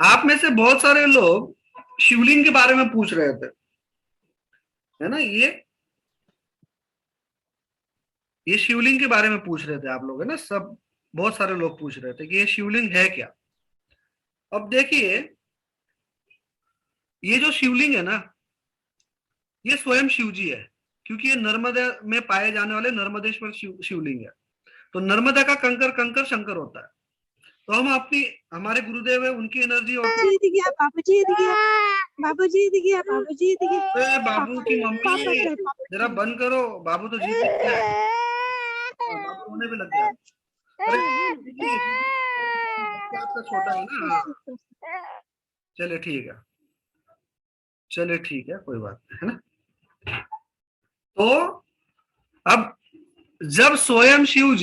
आप में से बहुत सारे लोग शिवलिंग के बारे में पूछ रहे थे, है ना। ये शिवलिंग के बारे में पूछ रहे थे आप लोग, है ना। सब बहुत सारे लोग पूछ रहे थे कि ये शिवलिंग है क्या। अब देखिए, ये जो शिवलिंग है ना, ये स्वयं शिव जी है, क्योंकि ये नर्मदा में पाए जाने वाले नर्मदेश्वर शिवलिंग है। तो नर्मदा का कंकर कंकर शंकर होता है। तो हम अपनी, हमारे गुरुदेव है, उनकी एनर्जी होती जीत गया बाबू, जीत गया बाबू, जीत गया बाबू, जीत गया है। बाबू पापा। की मम्मी, पापा कर जरा बंद करो। बाबू तो जीत गया है। हाँ, बाबू रोने पे लग गया है। अरे देखिए, बच्चा आपका छोटा है ना। हाँ, चलिए ठीक है, चलिए ठीक है, कोई बात नहीं, है ना। तो अब जब स्वयं शिव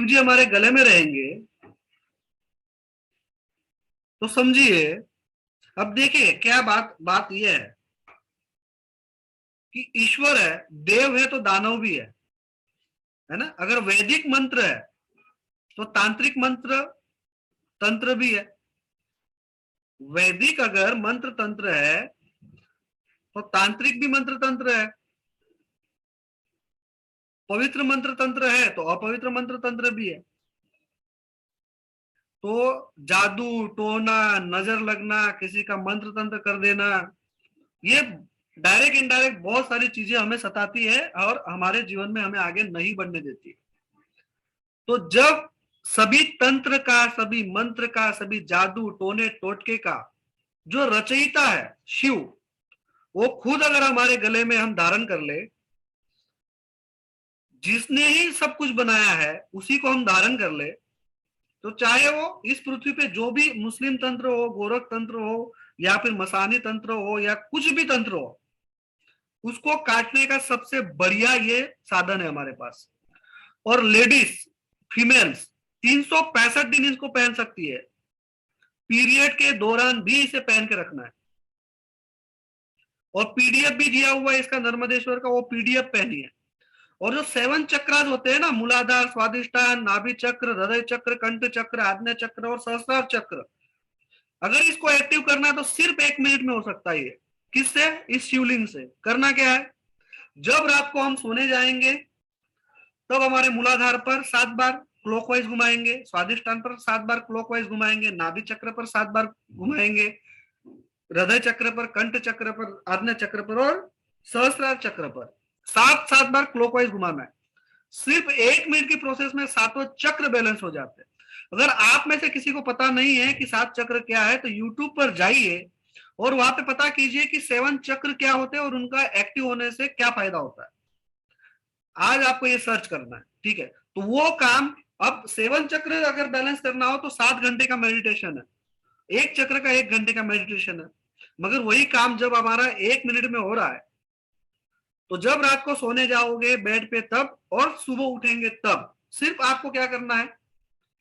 जी हमारे गले में रहेंगे, तो समझिए। अब देखिए क्या बात बात यह है कि ईश्वर है, देव है, तो दानव भी है ना। अगर वैदिक मंत्र है तो तांत्रिक मंत्र तंत्र भी है। वैदिक अगर मंत्र तंत्र है तो तांत्रिक भी मंत्र तंत्र है। पवित्र मंत्र तंत्र है तो अपवित्र मंत्र तंत्र भी है। तो जादू टोना, नजर लगना, किसी का मंत्र तंत्र कर देना, ये डायरेक्ट इनडायरेक्ट बहुत सारी चीजें हमें सताती है और हमारे जीवन में हमें आगे नहीं बढ़ने देती। तो जब सभी तंत्र का, सभी मंत्र का, सभी जादू टोने टोटके का जो रचयिता है शिव, वो खुद अगर हमारे गले में हम धारण कर ले, जिसने ही सब कुछ बनाया है उसी को हम धारण कर ले, तो चाहे वो इस पृथ्वी पे जो भी मुस्लिम तंत्र हो, गोरख तंत्र हो, या फिर मसानी तंत्र हो, या कुछ भी तंत्र हो, उसको काटने का सबसे बढ़िया ये साधन है हमारे पास। और लेडीज, फीमेल्स 365 दिन इसको पहन सकती है। पीरियड के दौरान भी इसे पहन के रखना है। और पीडीएफ भी दिया हुआ है इसका नर्मदेश्वर का, वो पीडीएफ पहनी है। और जो 7 चक्रास होते हैं ना, मूलाधार, स्वादिष्टान, नाभि चक्र, हृदय चक्र, कंठ चक्र, आज्ञा चक्र और सहस्त्रार चक्र, अगर इसको एक्टिव करना है तो सिर्फ 1 मिनट में हो सकता है ये। किससे? इस शिवलिंग से। करना क्या है, जब रात को हम सोने जाएंगे तब हमारे मूलाधार पर 7 बार क्लॉकवाइज घुमाएंगे, स्वादिष्टान पर 7 बार क्लॉकवाइज घुमाएंगे, नाभि चक्र पर 7 बार घुमाएंगे, हृदय चक्र पर, कंठ चक्र पर, आज्ञा चक्र पर और सहस्त्रार चक्र पर 7 7 बार क्लॉकवाइज घुमाना है। सिर्फ 1 मिनट की प्रोसेस में सातों चक्र बैलेंस हो जाते हैं। अगर आप में से किसी को पता नहीं है कि 7 चक्र क्या है, तो यूट्यूब पर जाइए और वहां पे पता कीजिए कि 7 चक्र क्या होते हैं और उनका एक्टिव होने से क्या फायदा होता है। आज आपको ये सर्च करना है, ठीक है। तो वो काम, अब 7 चक्र अगर बैलेंस करना हो तो 7 घंटे का मेडिटेशन है, एक चक्र का 1 घंटे का मेडिटेशन है। मगर वही काम जब हमारा 1 मिनट में हो रहा है, तो जब रात को सोने जाओगे बेड पे तब, और सुबह उठेंगे तब, सिर्फ आपको क्या करना है,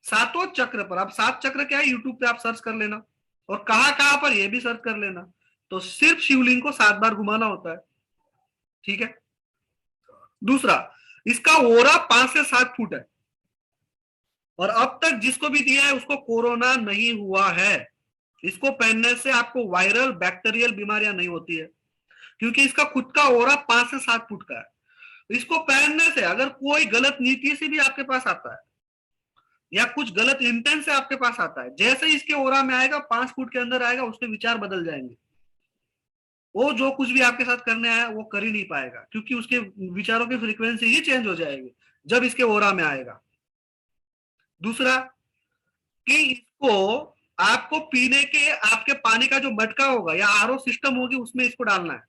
सातों चक्र पर, अब 7 चक्र क्या है यूट्यूब पे आप सर्च कर लेना, और कहां कहां पर ये भी सर्च कर लेना। तो सिर्फ शिवलिंग को 7 बार घुमाना होता है, ठीक है। दूसरा, इसका ओरा 5 से 7 फुट है, और अब तक जिसको भी दिया है उसको कोरोना नहीं हुआ है। इसको पहनने से आपको वायरल बैक्टीरियल बीमारियां नहीं होती है, क्योंकि इसका खुद का ओरा 5 से 7 फुट का है। इसको पहनने से अगर कोई गलत नीति से भी आपके पास आता है या कुछ गलत इंटेंट से आपके पास आता है, जैसे ही इसके ओरा में आएगा, 5 फुट के अंदर आएगा, उसके विचार बदल जाएंगे। वो जो कुछ भी आपके साथ करने आया वो कर ही नहीं पाएगा, क्योंकि उसके विचारों की फ्रीक्वेंसी ही चेंज हो जाएगी जब इसके ओरा में आएगा। दूसरा, कि इसको, आपको पीने के, आपके पानी का जो मटका होगा या आरओ सिस्टम होगी, उसमें इसको डालना है।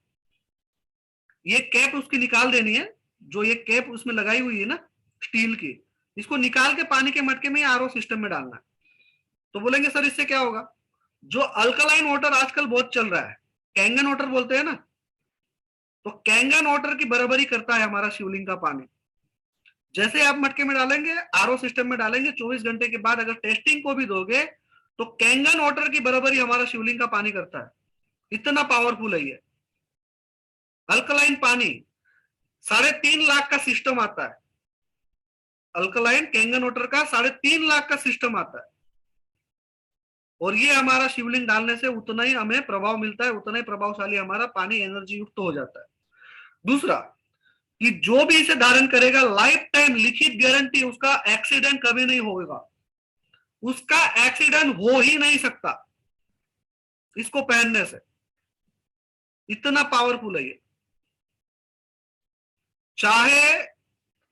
ये कैप उसकी निकाल देनी है, जो ये कैप उसमें लगाई हुई है ना स्टील की, इसको निकाल के पानी के मटके में आरओ सिस्टम में डालना है। तो बोलेंगे सर इससे क्या होगा? जो अल्कलाइन वाटर आजकल बहुत चल रहा है, कैंगन वाटर बोलते हैं ना, तो कैंगन वाटर की बराबरी करता है हमारा शिवलिंग का पानी। जैसे आप मटके में डालेंगे, आरओ सिस्टम में डालेंगे, 24 घंटे के बाद अगर टेस्टिंग को भी दोगे, तो कैंगन वाटर की बराबरी हमारा शिवलिंग का पानी करता है। इतना पावरफुल है ये अल्कलाइन पानी। 3.5 लाख का सिस्टम आता है, अल्कलाइन कैंगन वाटर का 3.5 लाख का सिस्टम आता है। और ये हमारा शिवलिंग डालने से उतना ही हमें प्रभाव मिलता है, उतना ही प्रभावशाली हमारा पानी एनर्जी युक्त हो जाता है। दूसरा कि जो भी इसे धारण करेगा लाइफ टाइम लिखित गारंटी, उसका एक्सीडेंट कभी नहीं होगा, उसका एक्सीडेंट हो ही नहीं सकता इसको पहनने से, इतना पावरफुल है ये। चाहे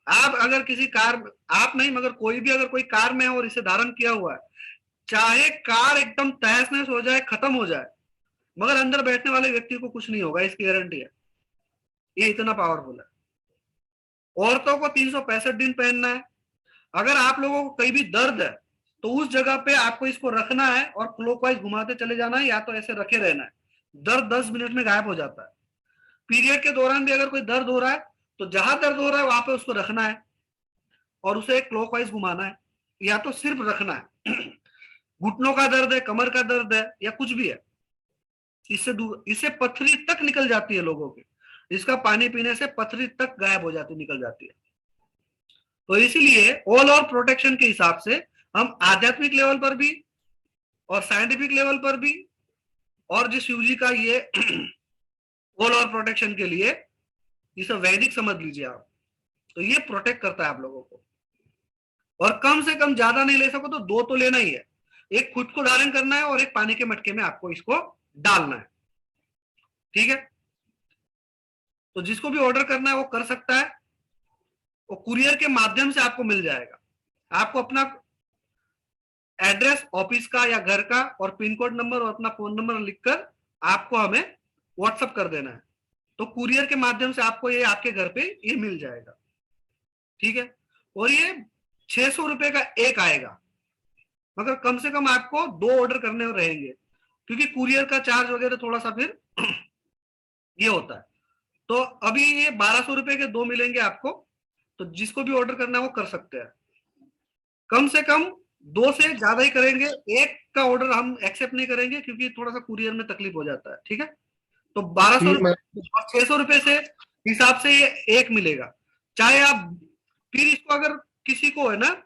आप अगर किसी कार, आप नहीं मगर कोई भी अगर कोई कार में है और इसे धारण किया हुआ है, चाहे कार एकदम तहस नहस हो जाए, खत्म हो जाए, मगर अंदर बैठने वाले व्यक्ति को कुछ नहीं होगा, इसकी गारंटी है। ये इतना पावरफुल है। औरतों को 365 दिन पहनना है। अगर आप लोगों को कहीं भी दर्द है तो उस जगह पे आपको इसको रखना है और क्लॉकवाइज घुमाते चले जाना है, या तो ऐसे रखे रहना है। दर्द 10 मिनट में गायब हो जाता है। पीरियड के दौरान भी अगर कोई दर्द हो रहा है तो जहां दर्द हो रहा है वहां पे उसको रखना है और उसे क्लॉकवाइज घुमाना है, या तो सिर्फ रखना है। घुटनों का दर्द है, कमर का दर्द है, या कुछ भी है, इससे दूर, इससे पथरी तक निकल जाती है लोगों की। इसका पानी पीने से पथरी तक गायब हो जाती, निकल जाती है। तो इसीलिए ऑल ओवर प्रोटेक्शन के हिसाब से हम आध्यात्मिक लेवल पर भी और साइंटिफिक लेवल पर भी, और जो शिव जी का ये ऑल ओवर प्रोटेक्शन के लिए, इसे वैदिक समझ लीजिए आप, तो ये प्रोटेक्ट करता है आप लोगों को। और कम से कम ज्यादा नहीं ले सको तो 2 तो लेना ही है। एक खुद को धारण करना है और एक पानी के मटके में आपको इसको डालना है। ठीक है, तो जिसको भी ऑर्डर करना है वो कर सकता है, वो कुरियर के माध्यम से आपको मिल जाएगा। आपको अपना एड्रेस ऑफिस का या घर का और पिन कोड नंबर और अपना फोन नंबर लिखकर आपको हमें व्हाट्सएप कर देना है, तो कुरियर के माध्यम से आपको ये आपके घर पे ये मिल जाएगा। ठीक है, और ये 600 रुपए का एक आएगा, मगर कम से कम आपको 2 ऑर्डर करने रहेंगे, क्योंकि कुरियर का चार्ज वगैरह थोड़ा सा फिर ये होता है। तो अभी ये 1200 रुपए के 2 मिलेंगे आपको, तो जिसको भी ऑर्डर करना है वो कर सकते हैं। कम से कम 2 से ज्यादा ही करेंगे, एक का ऑर्डर हम एक्सेप्ट नहीं करेंगे क्योंकि थोड़ा सा कुरियर में तकलीफ हो जाता है। ठीक है, तो 1200 ठीक है। रुपए और 600 रुपए से हिसाब से ये एक मिलेगा। चाहे आप फिर इसको अगर किसी को है ना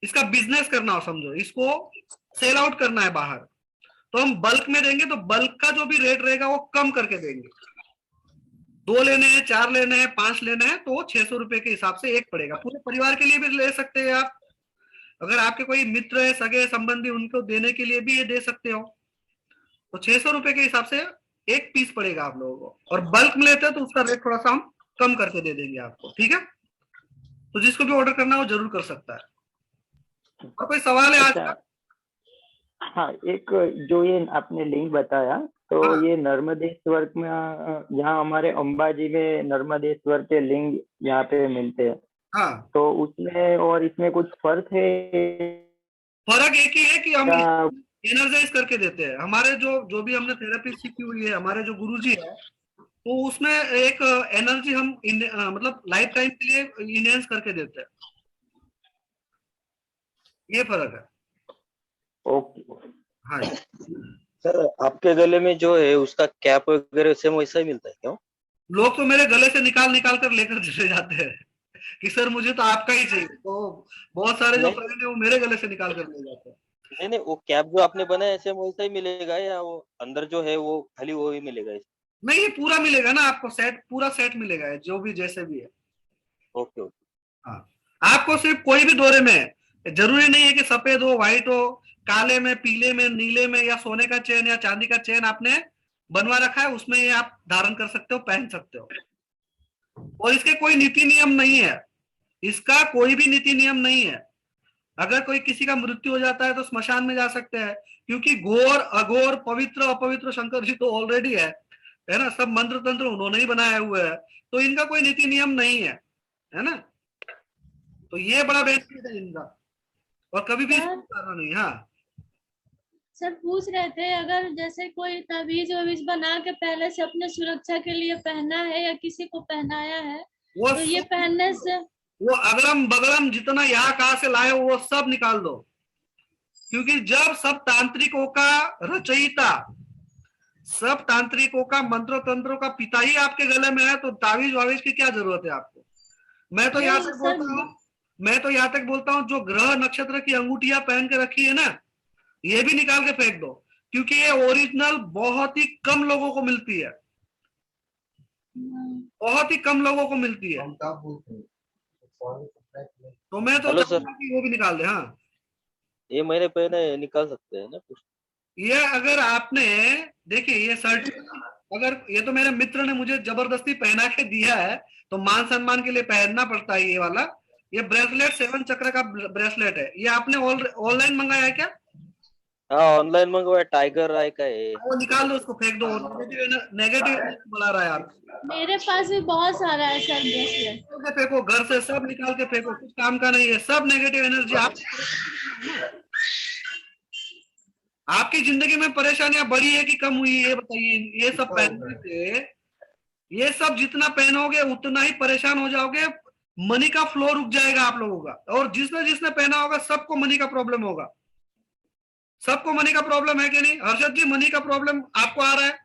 इसका बिजनेस करना हो, समझो इसको सेल आउट करना है बाहर, तो हम बल्क में देंगे, तो बल्क का जो भी रेट रहेगा वो कम करके देंगे। 2 लेने हैं, 4 लेने हैं, 5 लेने हैं, तो 600 रुपए के हिसाब से एक पड़ेगा। पूरे परिवार के लिए भी ले सकते हैं आप, अगर आपके कोई मित्र है, सगे संबंधी, उनको देने के लिए भी ये दे सकते हो। तो 600 रुपए के हिसाब से एक पीस पड़ेगा आप लोगों को, और बल्क में लेते हैं तो उसका रेट थोड़ा सा हम कम करके दे देंगे आपको। ठीक है, तो जिसको भी ऑर्डर करना है वो जरूर कर सकता है। और कोई सवाल है आज अच्छा, का? हाँ, एक जो ये आपने लिंक बताया, तो हाँ। ये नर्मदेश्वर में यहाँ हमारे अंबाजी में नर्मदेश्वर के लिंग यहाँ पे मिलते हैं, हाँ, तो उसमें और इसमें कुछ फर्क है फर्क एक ही है कि हम या? एनर्जाइज करके देते हैं। हमारे जो जो भी हमने थेरेपी सीखी हुई है, हमारे जो गुरुजी है, तो उसमें एक एनर्जी हम मतलब लाइफ टाइम के लिए इनहेंस करके देते हैं। ये फर्क है। ओके। हाँ जी। सर आपके गले में जो है उसका कैप वगैरह सेम वैसा ही मिलता है क्यों? लोग तो मेरे गले से निकाल निकाल कर लेकर चले जाते हैं कि सर मुझे तो आपका ही चाहिए, तो बहुत सारे जो नहीं। फ्रेंड है वो मेरे गले से निकाल कर ले जाते हैं। नहीं नहीं, वो कैप जो आपने बनाया सेम वैसा ही मिलेगा या वो अंदर जो है वो खाली वो ही मिलेगा? नहीं, ये पूरा मिलेगा ना आपको, सेट, पूरा सेट मिलेगा, जो भी जैसे भी है। Okay okay. हाँ, आपको सिर्फ कोई भी डोरे में, जरूरी नहीं है कि सफेद हो, व्हाइट हो, काले में, पीले में, नीले में, या सोने का चेन या चांदी का चेन आपने बनवा रखा है, उसमें ये आप धारण कर सकते हो, पहन सकते हो। और इसके कोई नीति नियम नहीं है, इसका कोई भी नीति नियम नहीं है। अगर कोई किसी का मृत्यु हो जाता है तो स्मशान में जा सकते हैं, क्योंकि घोर अघोर पवित्र अपवित्र शंकर जी तो ऑलरेडी है ना, सब मंत्र तंत्र उन्होंने ही बनाए हुए हैं, तो इनका कोई नीति नियम नहीं है ना। तो ये बड़ा बेनिफिट है इनका, और कभी भी इसको उतारना नहीं। हाँ सर पूछ रहे थे, अगर जैसे कोई ताबीज वबीज बना के पहले से अपने सुरक्षा के लिए पहना है या किसी को पहनाया है, वो तो ये पहनने से वो अगड़म बगड़म जितना यहाँ कहाँ से लाए हो वो सब निकाल दो, क्योंकि जब सब तांत्रिकों का रचयिता, सब तांत्रिकों का मंत्र तंत्रों का पिता ही आपके गले में है, तो तावीज वावीज की क्या जरूरत है आपको? मैं तो यहाँ तक बोलता हूँ, जो ग्रह नक्षत्र की अंगूठियां पहन के रखी है ना, ये भी निकाल के फेंक दो, क्योंकि ये ओरिजिनल बहुत ही कम लोगों को मिलती है, बहुत ही कम लोगों को मिलती है। तो मैं तो हेलो सर, चाहूंगा कि वो भी निकाल दे। हाँ, ये महीने पहले निकाल सकते हैं ना कुछ? ये अगर आपने, देखिए ये शर्ट, अगर ये तो मेरे मित्र ने मुझे जबरदस्ती पहना के दिया है, तो मान सम्मान के लिए पहनना पड़ता है ये वाला। ये ब्रेसलेट 7 चक्र का ब्रेसलेट है। ये आपने ऑनलाइन मंगाया है क्या? हाँ, ऑनलाइन मंगवाया, टाइगर आई का है। वो निकाल दो, उसको फेंक दो। नेगेटिव बढ़ा रहा है यार। मेरे पास भी बहुत सारा है सर ब्रेसलेट। निकाल के फेंको, घर से सब निकाल के फेंको, कुछ काम का नहीं है, सब नेगेटिव एनर्जी। आप, आपकी जिंदगी में परेशानियां बढ़ी है कि कम हुई है, ये बताइए। ये सब पहनने से, ये सब जितना पहनोगे उतना ही परेशान हो जाओगे। मनी का फ्लो रुक जाएगा आप लोगों का। और जिसने जिसने पहना होगा सबको मनी का प्रॉब्लम होगा। सबको मनी का प्रॉब्लम है कि नहीं? हर्षद जी, मनी का प्रॉब्लम आपको आ रहा है?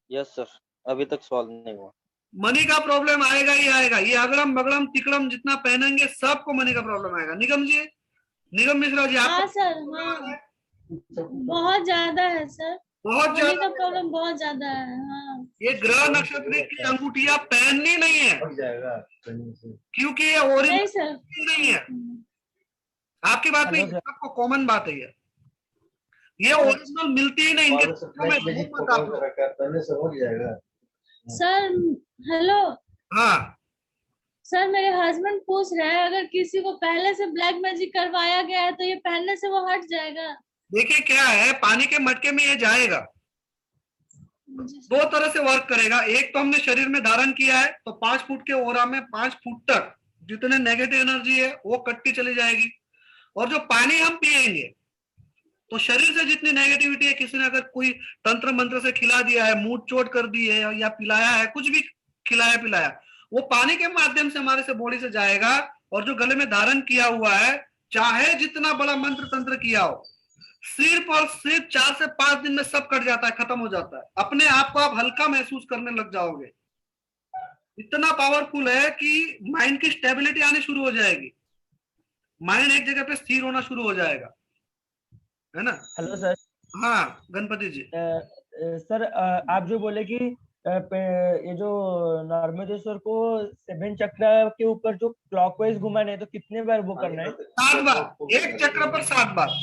यस सर, अभी तक सॉल्व नहीं हुआ। मनी का प्रॉब्लम आएगा ही आएगा। ये अगड़म बगड़म तिकड़म जितना पहनेंगे सबको मनी का प्रॉब्लम आएगा। निगम जी, निगम मिश्रा जी, हाँ आप सर, हाँ बहुत ज्यादा है सर, बहुत मनी ज्यादा। का प्रॉब्लम बहुत ज्यादा है। हाँ ये ग्रह नक्षत्र की अंगूठियां पहननी नहीं है, क्योंकि ये नहीं ओरिजिनल सर। नहीं है। आपकी बात नहीं, सबको कॉमन बात है ये ओरिजिनल मिलती ही नहीं। इनके चक्कर में घूम मत आप लोग। सर हेलो हाँ, सर, मेरे हस्बैंड पूछ रहे हैं अगर किसी को पहले से ब्लैक मैजिक करवाया गया है तो ये पहनने से वो हट जाएगा? देखिए क्या है, पानी के मटके में ये जाएगा। दो तरह से वर्क करेगा। एक तो हमने शरीर में धारण किया है, तो 5 फुट के ओरा में 5 फुट तक जितने नेगेटिव एनर्जी है वो कटती चली जाएगी। और जो पानी हम पिएंगे, तो शरीर से जितनी नेगेटिविटी है, किसी ने अगर कोई तंत्र मंत्र से खिला दिया है, मुंह चोट कर दी है, या पिलाया है, कुछ भी खिलाया पिलाया, वो पानी के माध्यम से हमारे से बॉडी से जाएगा। और जो गले में धारण किया हुआ है, चाहे जितना बड़ा मंत्र तंत्र किया हो, सिर्फ और सिर्फ 4 से 5 दिन में सब कट जाता है, खत्म हो जाता है। अपने आप को आप हल्का महसूस करने लग जाओगे। इतना पावरफुल है कि माइंड की स्टेबिलिटी आनी शुरू हो जाएगी। माइंड एक जगह पे स्थिर होना शुरू हो जाएगा, है ना? Hello sir. हाँ गणपति जी। सर आप जो बोले कि ये जो नर्मदेश्वर को 7 चक्र के ऊपर जो क्लॉकवाइज घुमाना है, तो कितने बार वो करना है? 7 बार, एक चक्र पर 7 बार।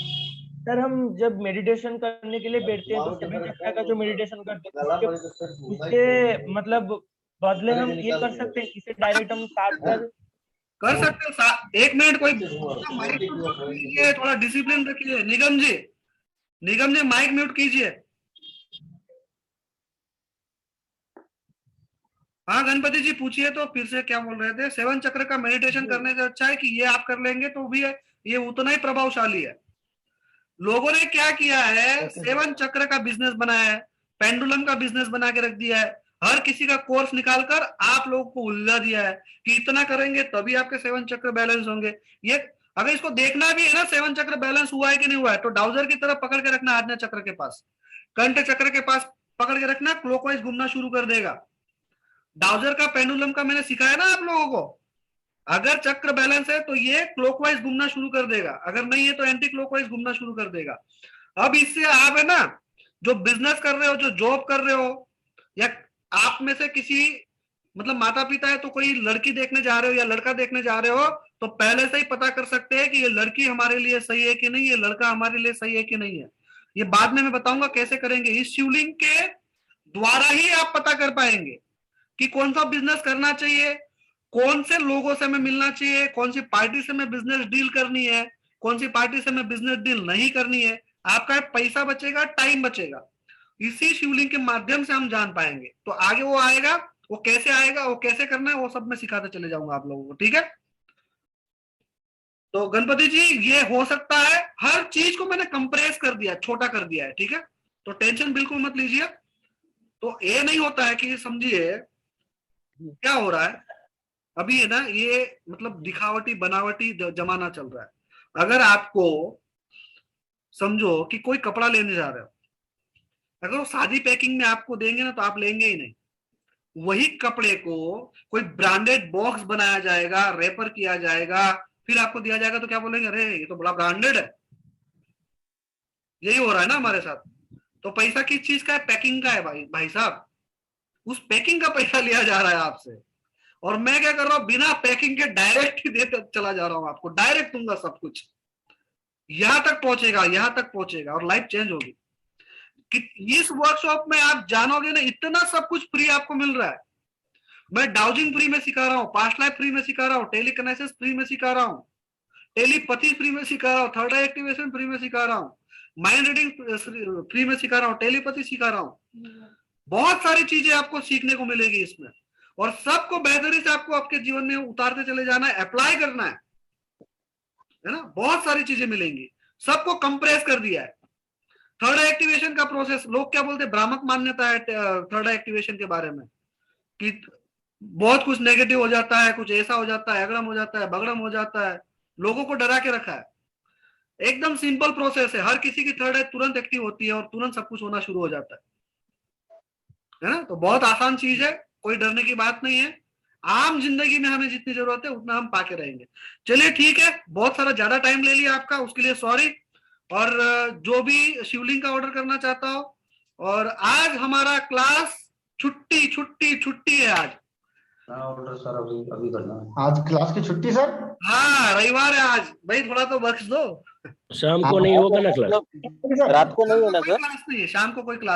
सर हम जब मेडिटेशन करने के लिए बैठते हैं तो 7 चक्र का जो मेडिटेशन करते हैं उसके मतलब बदले हम ये कर सकते हैं, इसे डायरेक्ट हम 7 बार कर सकते हो। 1 मिनट, कोई माइक म्यूट कीजिए, थोड़ा डिसिप्लिन रखिए। निगम जी, निगम जी माइक म्यूट कीजिए। हाँ गणपति जी पूछिए, तो फिर से क्या बोल रहे थे? 7 चक्र का मेडिटेशन करने से अच्छा है कि ये आप कर लेंगे तो भी ये उतना ही प्रभावशाली है। लोगों ने क्या किया है, 7 चक्र का बिजनेस बनाया है, पेंडुलम का बिजनेस बना के रख दिया है। हर किसी का कोर्स निकालकर आप लोगों को उलझा दिया है कि इतना करेंगे तभी आपके 7 चक्र बैलेंस होंगे। ये अगर इसको देखना भी है ना 7 चक्र बैलेंस हुआ है कि नहीं हुआ है, तो डाउजर की तरफ पकड़ के रखना, आज्ञा चक्र के पास, कंठ चक्र के पास पकड़ के रखना, क्लॉकवाइज घूमना शुरू कर देगा। डाउजर का पेंडुलम का मैंने सिखाया ना आप लोगों को। अगर चक्र बैलेंस है तो ये क्लॉकवाइज घूमना शुरू कर देगा, अगर नहीं है तो एंटी क्लॉकवाइज घूमना शुरू कर देगा। अब इससे आप है ना, जो बिजनेस कर रहे हो, जो जॉब कर रहे हो, या आप में से किसी मतलब माता पिता है तो कोई लड़की देखने जा रहे हो या लड़का देखने जा रहे हो, तो पहले से ही पता कर सकते हैं कि ये लड़की हमारे लिए सही है कि नहीं, ये लड़का हमारे लिए सही है कि नहीं है। ये बाद में मैं बताऊंगा कैसे करेंगे। इस शिवलिंग के द्वारा ही आप पता कर पाएंगे कि कौन सा बिजनेस करना चाहिए, कौन से लोगों से हमें मिलना चाहिए, कौन सी पार्टी से हमें बिजनेस डील करनी है, कौन सी पार्टी से हमें बिजनेस डील नहीं करनी है। आपका पैसा बचेगा, टाइम बचेगा। इसी शिवलिंग के माध्यम से हम जान पाएंगे। तो आगे वो आएगा, वो कैसे आएगा, वो कैसे करना है, वो सब मैं सिखाते चले जाऊंगा आप लोगों को, ठीक है? तो गणपति जी ये हो सकता है, हर चीज को मैंने कंप्रेस कर दिया, छोटा कर दिया है, ठीक है? तो टेंशन बिल्कुल मत लीजिए। तो ये नहीं होता है कि समझिए क्या हो रहा है अभी है ना, ये मतलब दिखावटी बनावटी जमाना चल रहा है। अगर आपको समझो कि कोई कपड़ा लेने जा रहे हो, अगर वो सादी पैकिंग में आपको देंगे ना तो आप लेंगे ही नहीं। वही कपड़े को कोई ब्रांडेड बॉक्स बनाया जाएगा, रैपर किया जाएगा, फिर आपको दिया जाएगा, तो क्या बोलेंगे, अरे ये तो बड़ा ब्रांडेड है। यही हो रहा है ना हमारे साथ। तो पैसा किस चीज का है? पैकिंग का है भाई साहब। उस पैकिंग का पैसा लिया जा रहा है आपसे, और मैं क्या कर रहा हूं, बिना पैकिंग के डायरेक्ट ही देते चला जा रहा हूं आपको, डायरेक्ट दूंगा सब कुछ, यहां तक पहुंचेगा, यहां तक पहुंचेगा और लाइफ चेंज होगी। इस वर्कशॉप में आप जानोगे ना, इतना सब कुछ फ्री आपको मिल रहा है। मैं डाउजिंग फ्री में सिखा रहा हूँ, पास्ट लाइफ फ्री में सिखा रहा हूँ, टेलीकिनेसिस फ्री में सिखा रहा हूँ, टेलीपैथी फ्री में सिखा रहा हूँ, थर्ड आई एक्टिवेशन फ्री में सिखा रहा हूँ, माइंड रीडिंग फ्री में सिखा रहा हूँ, टेलीपैथी सिखा रहा हूँ। बहुत सारी चीजें आपको सीखने को मिलेगी इसमें, और सबको बेहतरी से आपको आपके जीवन में उतारते चले जाना है, अप्लाई करना है ना। बहुत सारी चीजें मिलेंगी, सबको कंप्रेस कर दिया है। थर्ड आई एक्टिवेशन का प्रोसेस, लोग क्या बोलते हैं, भ्रामक मान्यता है थर्ड आई एक्टिवेशन के बारे में कि बहुत कुछ नेगेटिव हो जाता है, कुछ ऐसा हो जाता है, अगड़म हो जाता है, बगड़म हो जाता है, लोगों को डरा के रखा है। एकदम सिंपल प्रोसेस है, हर किसी की थर्ड आई तुरंत एक्टिव होती है और तुरंत सब कुछ होना शुरू हो जाता है ना। तो बहुत आसान चीज है, कोई डरने की बात नहीं है। आम जिंदगी में हमें जितनी जरूरत है उतना हम पाके रहेंगे। चलिए ठीक है, बहुत सारा ज्यादा टाइम ले लिया आपका, उसके लिए सॉरी। और जो भी शिवलिंग का ऑर्डर करना चाहता हो, और आज हमारा क्लास छुट्टी है आज। ऑर्डर सर अभी करना है। आज क्लास की छुट्टी सर? हाँ, रविवार है आज भाई, थोड़ा तो बख्श दो। शाम को नहीं होगा ना क्लास? रात को नहीं है ना सर? क्लास नहीं है, शाम को कोई क्लास